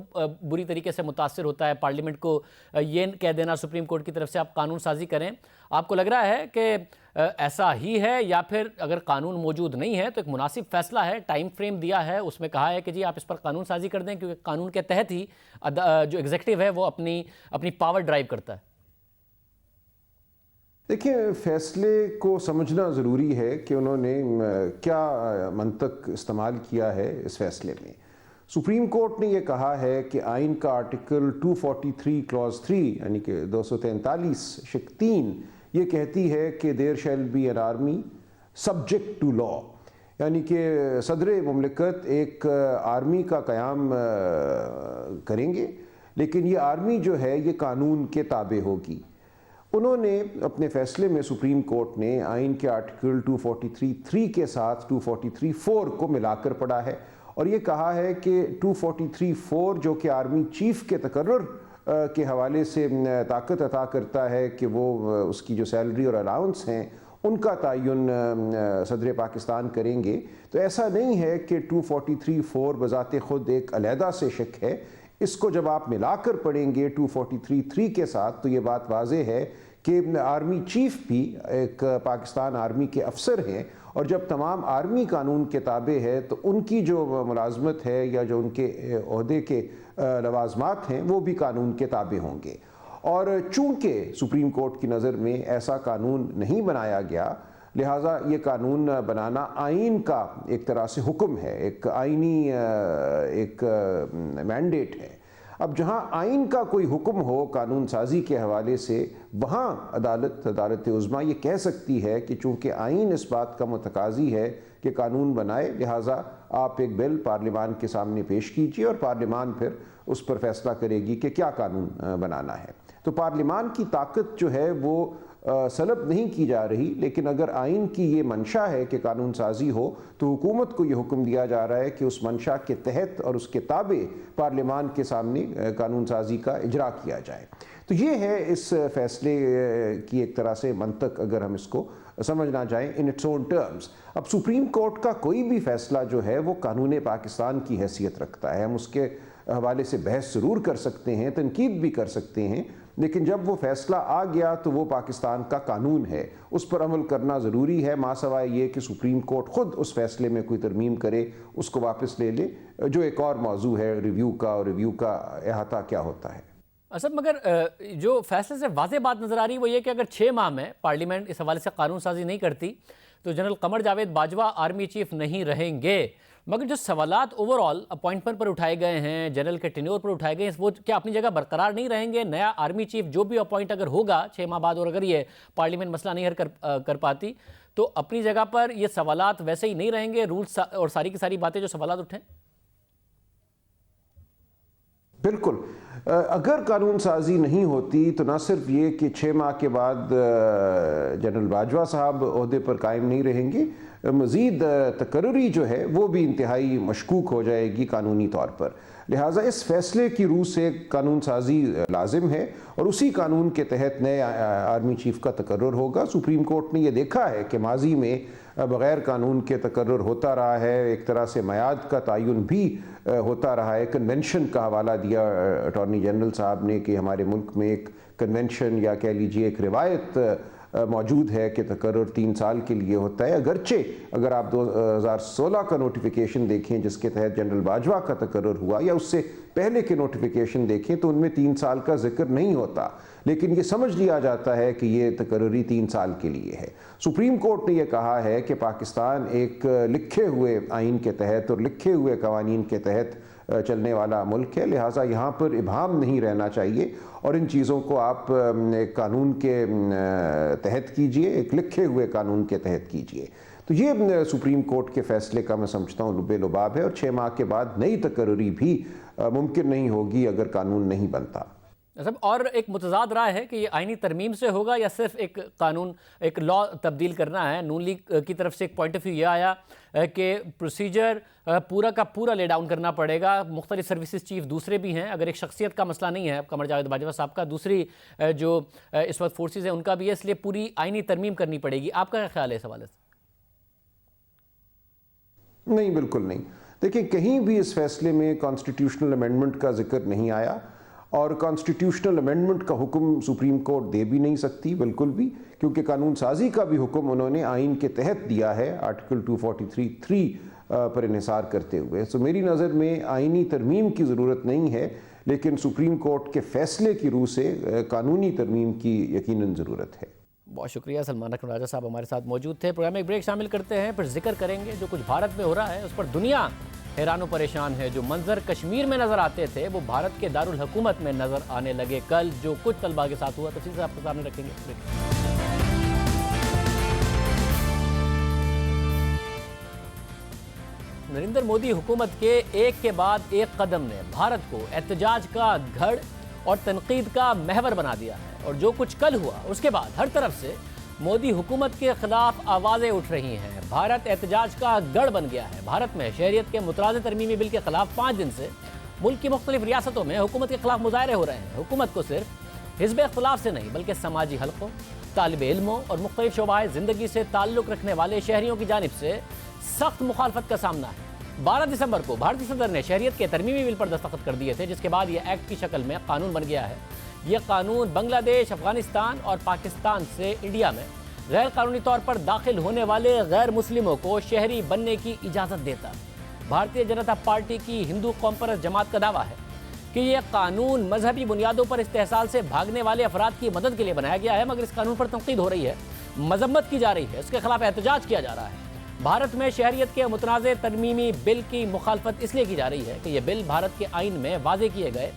بری طریقے سے متاثر ہوتا ہے. پارلیمنٹ کو یہ کہہ دینا سپریم کورٹ کی طرف سے آپ قانون سازی کریں, آپ کو لگ رہا ہے کہ ایسا ہی ہے, یا پھر اگر قانون موجود نہیں ہے تو ایک مناسب فیصلہ ہے, ٹائم فریم دیا ہے, اس میں کہا ہے کہ جی آپ اس پر قانون سازی کر دیں کیونکہ قانون کے تحت ہی جو ایگزیکٹو ہے وہ اپنی پاور ڈرائیو کرتا ہے؟ دیکھیں, فیصلے کو سمجھنا ضروری ہے کہ انہوں نے کیا منطق استعمال کیا ہے اس فیصلے میں. سپریم کورٹ نے یہ کہا ہے کہ آئین کا آرٹیکل 243 کلاز 3 یعنی کہ 243 شق 3 یہ کہتی ہے کہ there shall be an army subject to law, یعنی کہ صدر مملکت ایک آرمی کا قیام کریں گے, لیکن یہ آرمی جو ہے یہ قانون کے تابع ہوگی. انہوں نے اپنے فیصلے میں سپریم کورٹ نے آئین کے آرٹیکل 243(3) کے ساتھ 243(4) کو ملا کر پڑھا ہے, اور یہ کہا ہے کہ 243(4) جو کہ آرمی چیف کے تقرر کے حوالے سے طاقت عطا کرتا ہے کہ وہ اس کی جو سیلری اور الاؤنس ہیں ان کا تعین صدر پاکستان کریں گے. تو ایسا نہیں ہے کہ 243(4) بذات خود ایک علیحدہ سے شق ہے. اس کو جب آپ ملا کر پڑھیں گے 243(3) کے ساتھ تو یہ بات واضح ہے کہ آرمی چیف بھی ایک پاکستان آرمی کے افسر ہیں, اور جب تمام آرمی قانون کے تابع ہے تو ان کی جو ملازمت ہے یا جو ان کے عہدے کے لوازمات ہیں وہ بھی قانون کے تابع ہوں گے. اور چونکہ سپریم کورٹ کی نظر میں ایسا قانون نہیں بنایا گیا, لہٰذا یہ قانون بنانا آئین کا ایک طرح سے حکم ہے, ایک آئینی ایک مینڈیٹ ہے. اب جہاں آئین کا کوئی حکم ہو قانون سازی کے حوالے سے, وہاں عدالت عظمیٰ یہ کہہ سکتی ہے کہ چونکہ آئین اس بات کا متقاضی ہے کہ قانون بنائے, لہٰذا آپ ایک بل پارلیمان کے سامنے پیش کیجیے اور پارلیمان پھر اس پر فیصلہ کرے گی کہ کیا قانون بنانا ہے. تو پارلیمان کی طاقت جو ہے وہ سلب نہیں کی جا رہی, لیکن اگر آئین کی یہ منشا ہے کہ قانون سازی ہو تو حکومت کو یہ حکم دیا جا رہا ہے کہ اس منشا کے تحت اور اس کے تابع پارلیمان کے سامنے قانون سازی کا اجرا کیا جائے. تو یہ ہے اس فیصلے کی ایک طرح سے منطق, اگر ہم اس کو سمجھنا چاہیں ان اٹس اون ٹرمز. اب سپریم کورٹ کا کوئی بھی فیصلہ جو ہے وہ قانون پاکستان کی حیثیت رکھتا ہے. ہم اس کے حوالے سے بحث ضرور کر سکتے ہیں, تنقید بھی کر سکتے ہیں, لیکن جب وہ فیصلہ آ گیا تو وہ پاکستان کا قانون ہے، اس پر عمل کرنا ضروری ہے، ماں سوائے یہ کہ سپریم کورٹ خود اس فیصلے میں کوئی ترمیم کرے، اس کو واپس لے لے، جو ایک اور موضوع ہے ریویو کا، اور ریویو کا احاطہ کیا ہوتا ہے۔ اسد، مگر جو فیصلے سے واضح بات نظر آ رہی وہ یہ کہ اگر 6 ماہ میں پارلیمنٹ اس حوالے سے قانون سازی نہیں کرتی تو general Qamar Javed Bajwa army chief نہیں رہیں گے، مگر جو سوالات اوور آل اپوائنٹمنٹ پر اٹھائے گئے ہیں، جنرل کے ٹینیور پر اٹھائے گئے ہیں، وہ کیا اپنی جگہ برقرار نہیں رہیں گے؟ نیا آرمی چیف جو بھی اپوائنٹ اگر ہوگا 6 ماہ بعد، اور اگر یہ پارلیمنٹ مسئلہ نہیں حل کر پاتی تو اپنی جگہ پر یہ سوالات ویسے ہی نہیں رہیں گے، رولز اور ساری کی ساری باتیں جو سوالات اٹھیں؟ بالکل، اگر قانون سازی نہیں ہوتی تو نہ صرف یہ کہ 6 ماہ کے بعد جنرل باجوہ صاحب عہدے پر قائم نہیں رہیں گے، مزید تقرری جو ہے وہ بھی انتہائی مشکوک ہو جائے گی قانونی طور پر، لہٰذا اس فیصلے کی روح سے قانون سازی لازم ہے، اور اسی قانون کے تحت نئے آرمی چیف کا تقرر ہوگا۔ سپریم کورٹ نے یہ دیکھا ہے کہ ماضی میں بغیر قانون کے تقرر ہوتا رہا ہے، ایک طرح سے میعاد کا تعین بھی ہوتا رہا ہے۔ کنونشن کا حوالہ دیا اٹارنی جنرل صاحب نے کہ ہمارے ملک میں ایک کنونشن یا کہہ لیجیے ایک روایت موجود ہے کہ تقرر 3 سال کے لیے ہوتا ہے، اگرچہ اگر آپ 2016 کا نوٹیفیکیشن دیکھیں جس کے تحت جنرل باجوہ کا تقرر ہوا، یا اس سے پہلے کے نوٹیفیکیشن دیکھیں تو ان میں 3 سال کا ذکر نہیں ہوتا، لیکن یہ سمجھ لیا جاتا ہے کہ یہ تقرری 3 سال کے لیے ہے۔ سپریم کورٹ نے یہ کہا ہے کہ پاکستان ایک لکھے ہوئے آئین کے تحت اور لکھے ہوئے قوانین کے تحت چلنے والا ملک ہے، لہٰذا یہاں پر ابہام نہیں رہنا چاہیے، اور ان چیزوں کو آپ ایک قانون کے تحت کیجئے، ایک لکھے ہوئے قانون کے تحت کیجئے۔ تو یہ سپریم کورٹ کے فیصلے کا میں سمجھتا ہوں لب لباب ہے، اور 6 ماہ کے بعد نئی تقرری بھی ممکن نہیں ہوگی اگر قانون نہیں بنتا۔ اور ایک متضاد رائے ہے کہ یہ آئینی ترمیم سے ہوگا یا صرف ایک قانون، ایک لا تبدیل کرنا ہے۔ نون لیگ کی طرف سے ایک پوائنٹ آف ویو یہ آیا کہ پروسیجر پورا کا پورا لے ڈاؤن کرنا پڑے گا، مختلف سروسز چیف دوسرے بھی ہیں، اگر ایک شخصیت کا مسئلہ نہیں ہے قمر جاوید باجوہ صاحب کا، دوسری جو اس وقت فورسز ہیں ان کا بھی ہے، اس لیے پوری آئینی ترمیم کرنی پڑے گی۔ آپ کا کیا خیال ہے اس حوالے سے؟ نہیں، بالکل نہیں۔ دیکھیں، کہیں بھی اس فیصلے میں کانسٹیٹیوشنل امینڈمنٹ کا ذکر نہیں آیا، اور کانسٹیٹیوشنل امینڈمنٹ کا حکم سپریم کورٹ دے بھی نہیں سکتی بالکل بھی، کیونکہ قانون سازی کا بھی حکم انہوں نے آئین کے تحت دیا ہے آرٹیکل 243(3) پر انحصار کرتے ہوئے۔ سو میری نظر میں آئینی ترمیم کی ضرورت نہیں ہے، لیکن سپریم کورٹ کے فیصلے کی روح سے قانونی ترمیم کی یقیناً ضرورت ہے۔ بہت شکریہ، سلمان اکرم راجہ صاحب ہمارے ساتھ موجود تھے۔ پروگرام میں ایک بریک شامل کرتے ہیں، پھر ذکر کریں گے جو کچھ بھارت میں ہو رہا ہے اس پر دنیا حیران و پریشان ہے۔ جو منظر کشمیر میں نظر آتے تھے وہ بھارت کے دارالحکومت میں نظر آنے لگے کل، جو کچھ طلباء کے ساتھ ہوا، تفصیل سے آپ کے سامنے رکھیں گے۔ نریندر مودی حکومت کے ایک کے بعد ایک قدم نے بھارت کو احتجاج کا گھڑ اور تنقید کا محور بنا دیا ہے، اور جو کچھ کل ہوا اس کے بعد ہر طرف سے مودی حکومت کے خلاف آوازیں اٹھ رہی ہیں۔ بھارت احتجاج کا گڑھ بن گیا ہے۔ بھارت میں شہریت کے مترادف ترمیمی بل کے خلاف 5 دن سے ملک کی مختلف ریاستوں میں حکومت کے خلاف مظاہرے ہو رہے ہیں۔ حکومت کو صرف حزب اختلاف سے نہیں بلکہ سماجی حلقوں، طالب علموں اور مختلف شعبہ زندگی سے تعلق رکھنے والے شہریوں کی جانب سے سخت مخالفت کا سامنا ہے۔ 12 دسمبر کو بھارتی صدر نے شہریت کے ترمیمی بل پر دستخط کر دیے تھے، جس کے بعد یہ ایکٹ کی شکل میں قانون بن گیا ہے۔ یہ قانون بنگلہ دیش، افغانستان اور پاکستان سے انڈیا میں غیر قانونی طور پر داخل ہونے والے غیر مسلموں کو شہری بننے کی اجازت دیتا ہے۔ بھارتیہ جنتا پارٹی کی ہندو قوم پرست جماعت کا دعویٰ ہے کہ یہ قانون مذہبی بنیادوں پر استحصال سے بھاگنے والے افراد کی مدد کے لیے بنایا گیا ہے، مگر اس قانون پر تنقید ہو رہی ہے، مذمت کی جا رہی ہے، اس کے خلاف احتجاج کیا جا رہا ہے۔ بھارت میں شہریت کے متنازع ترمیمی بل کی مخالفت اس لیے کی جا رہی ہے کہ یہ بل بھارت کے آئین میں واضح کیے گئے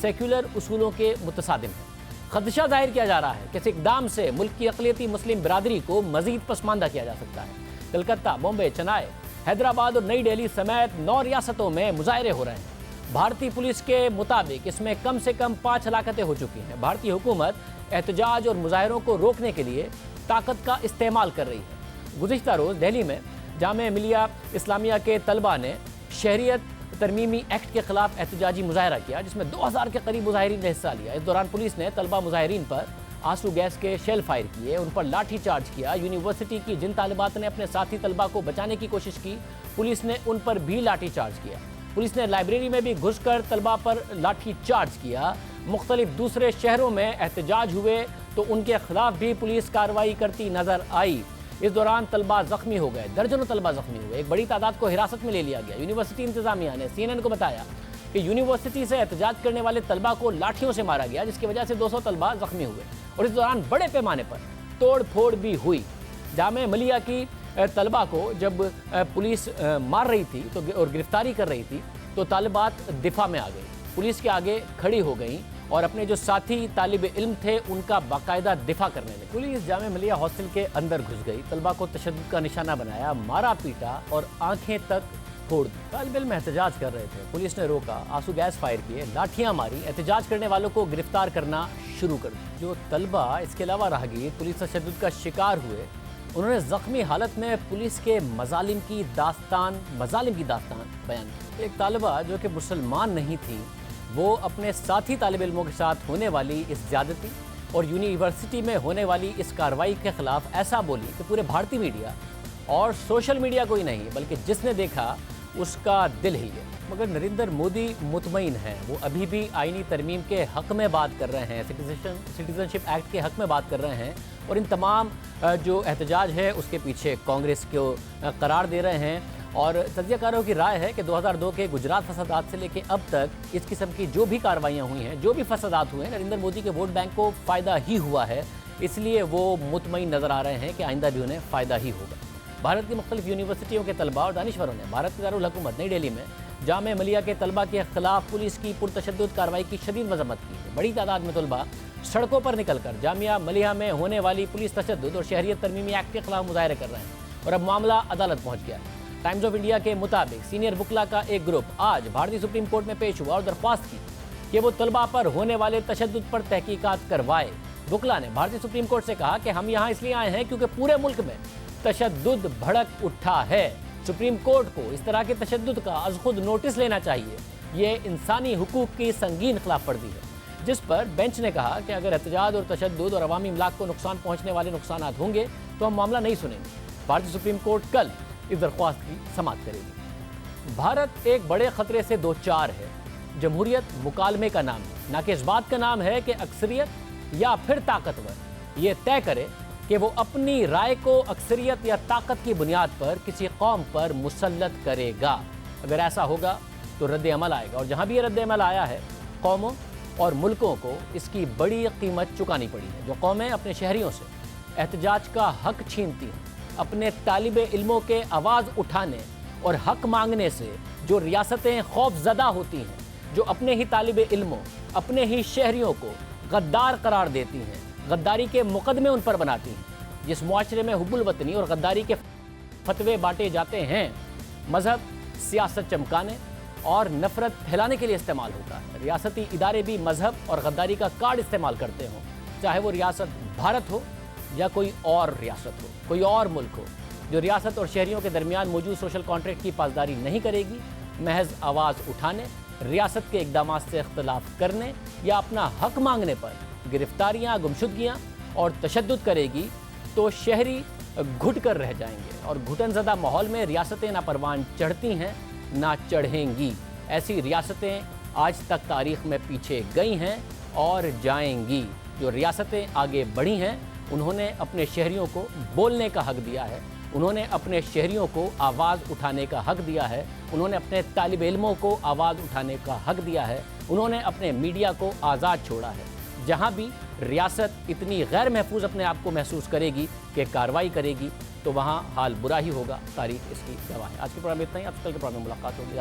سیکولر اصولوں کے متصادم ہے۔ خدشہ ظاہر کیا جا رہا ہے کہ اس اقدام سے ملک کی اقلیتی مسلم برادری کو مزید پسماندہ کیا جا سکتا ہے۔ کلکتہ، بمبئی، چنئی، حیدرآباد اور نئی دہلی سمیت 9 ریاستوں میں مظاہرے ہو رہے ہیں۔ بھارتی پولیس کے مطابق اس میں کم سے کم 5 ہلاکتیں ہو چکی ہیں۔ بھارتی حکومت احتجاج اور مظاہروں کو روکنے کے لیے طاقت کا استعمال کر رہی ہے۔ گزشتہ روز دہلی میں جامعہ ملیہ اسلامیہ کے طلباء نے شہریت ترمیمی ایکٹ کے خلاف احتجاجی مظاہرہ کیا، جس میں 2000 کے قریب مظاہرین نے حصہ لیا۔ اس دوران پولیس نے طلباء مظاہرین پر آنسو گیس کے شیل فائر کیے، ان پر لاٹھی چارج کیا۔ یونیورسٹی کی جن طالبات نے اپنے ساتھی طلباء کو بچانے کی کوشش کی، پولیس نے ان پر بھی لاٹھی چارج کیا۔ پولیس نے لائبریری میں بھی گھس کر طلباء پر لاٹھی چارج کیا۔ मुख्तलिफ दूसरे शहरों में एहतजाज हुए तो उनके खिलाफ भी पुलिस कार्रवाई करती नजर आई। इस दौरान तलबा जख्मी हो गए, दर्जनों तलबा जख्मी हुए, एक बड़ी तादाद को हिरासत में ले लिया गया। यूनिवर्सिटी इंतजामिया ने CNN को बताया कि यूनिवर्सिटी से एहतजाज करने वाले तलबा को लाठियों से मारा गया, जिसकी वजह से 200 तलबा जख्मी हुए और इस दौरान बड़े पैमाने पर तोड़ फोड़ भी हुई। जामे मलिया की तलबा को जब पुलिस मार रही थी तो और गिरफ्तारी कर रही थी तो तालिबात दिफा में आ गई, पुलिस के आगे खड़ी हो गई और अपने जो साथी तालिब इल्म थे उनका बाकायदा दिफा करने लगी। पुलिस जामे मलिया हॉस्टल के अंदर घुस गई, तलबा को तशद्दुद का निशाना बनाया, मारा पीटा और आंखें तक फोड़ दी। तालिब इल्म एहतजाज कर रहे थे, पुलिस ने रोका, आंसू गैस फायर किए, लाठियां मारी, एहतजाज करने वालों को गिरफ्तार करना शुरू कर दिया। जो तलबा इसके अलावा राहगीर पुलिस तशद्दुद का शिकार हुए, उन्होंने जख्मी हालत में पुलिस के मजालिम की दास्तान बयान की। एक तालिबा जो कि मुसलमान नहीं थी, वो अपने साथी तालिब इल्मों के साथ होने वाली इस ज्यादती और यूनिवर्सिटी में होने वाली इस कार्रवाई के खिलाफ ऐसा बोली कि पूरे भारतीय मीडिया और सोशल मीडिया को ही नहीं बल्कि जिसने देखा उसका दिल हिल गया। मगर नरेंद्र मोदी मुतमईन हैं, वो अभी भी आईनी तरमीम के हक़ में बात कर रहे हैं, सिटीजनशिप एक्ट के हक़ में बात कर रहे हैं और इन तमाम जो एहतजाज है उसके पीछे कांग्रेस को करार दे रहे हैं। और तज्ज़ियाकारों की राय है कि 2002 के गुजरात फसादात से लेकर अब तक इस किस्म की जो भी कार्रवाइयाँ हुई हैं, जो भी फसादात हुए हैं, नरेंद्र मोदी के वोट बैंक को फ़ायदा ही हुआ है, इसलिए वो मुतमईन नज़र आ रहे हैं कि आइंदा भी उन्हें फ़ायदा ही होगा। भारत की मुख्तलिफ यूनिवर्सिटियों के तलबा और दानिशवरों ने भारत के दारुल हुकूमत नई दिल्ली में जामे मलिया के तलबा के खिलाफ पुलिस की पुरतशद्दुद कार्रवाई की शदीद मजम्मत की है। बड़ी तादाद में तलबा सड़कों पर निकलकर जामिया मलिया में होने वाली पुलिस तशद्दुद और शहरियत तरमीमी एक्ट के खिलाफ मुजाहरे कर रहे हैं और अब मामला अदालत पहुंच गया है। टाइम्स ऑफ इंडिया के मुताबिक सीनियर वकला का एक ग्रुप आज भारतीय सुप्रीम कोर्ट में पेश हुआ और दरख्वास्त की कि वो तलबा पर होने वाले तशद्दुद पर तहकीकात करवाए। वकला ने भारतीय सुप्रीम कोर्ट से कहा कि हम यहाँ इसलिए आए हैं क्योंकि पूरे मुल्क में तशद्दुद भड़क उठा है। सुप्रीम कोर्ट को इस तरह के तशद्दुद का अज़ खुद नोटिस लेना चाहिए। ये इंसानी हुकूक की संगीन खिलाफ वर्जी है, जिस पर बेंच ने कहा कि अगर एहतजाज और तशद्दुद और अवामी इमलाक को नुकसान पहुँचने वाले नुकसानात होंगे तो हम मामला नहीं सुनेंगे। भारतीय सुप्रीम कोर्ट कल इस दरख्वास्त की समाअत करेगी। भारत एक बड़े खतरे से दो चार है। जमहूरियत मुकालमे का नाम है, ना कि इस बात का नाम है कि अक्सरियत या फिर ताकतवर ये तय करे कि वो अपनी राय को अक्सरियत या ताकत की बुनियाद पर किसी कौम पर मुसल्लत करेगा। अगर ऐसा होगा तो रद्द अमल आएगा और जहाँ भी ये रद्द अमल आया है, कौमों और मुल्कों को इसकी बड़ी कीमत चुकानी पड़ी है। जो कौमें अपने शहरियों से एहतजाज का हक छीनती हैं, अपने तालिब इल्मों के आवाज़ उठाने और हक मांगने से जो रियासतें खौफजदा होती हैं, जो अपने ही तालिब इल्मों, अपने ही शहरियों को गद्दार करार देती हैं, गद्दारी के मुकदमे उन पर बनाती हैं, जिस मुआशरे में हुब्बुल वतनी और गद्दारी के फतवे बांटे जाते हैं, मज़हब सियासत चमकाने और नफ़रत फैलाने के लिए इस्तेमाल होता है। रियासती इदारे भी मज़हब और गद्दारी का कार्ड इस्तेमाल करते हों, चाहे वो रियासत भारत हो या कोई और रियासत हो, कोई और मुल्क हो। जो रियासत और शहरियों के दरमियान मौजूद सोशल कॉन्ट्रैक्ट की पासदारी नहीं करेगी, महज आवाज़ उठाने, रियासत के इक़दामात से इख्तलाफ करने या अपना हक मांगने पर गिरफ्तारियाँ, गुमशुदगियाँ और तशद्दुद करेगी, तो शहरी घुट कर रह जाएंगे और घुटनज़दा माहौल में रियासतें ना परवान चढ़ती हैं ना चढ़ेंगी। ऐसी रियासतें आज तक तारीख़ में पीछे गई हैं और जाएंगी। जो रियासतें आगे बढ़ी हैं, उन्होंने अपने शहरियों को बोलने का हक दिया है, उन्होंने अपने शहरियों को आवाज़ उठाने का हक दिया है, उन्होंने अपने तालिब इल्मों को आवाज़ उठाने का हक दिया है, उन्होंने अपने मीडिया को आज़ाद छोड़ा है। जहाँ भी रियासत इतनी गैर महफूज अपने आप को महसूस करेगी कि कार्रवाई करेगी, तो वहाँ हाल बुरा ही होगा। तारीख इसकी गवाह है। आज के प्रोग्राम में इतना ही, अब कल के प्रोग्राम में मुलाकात होगी।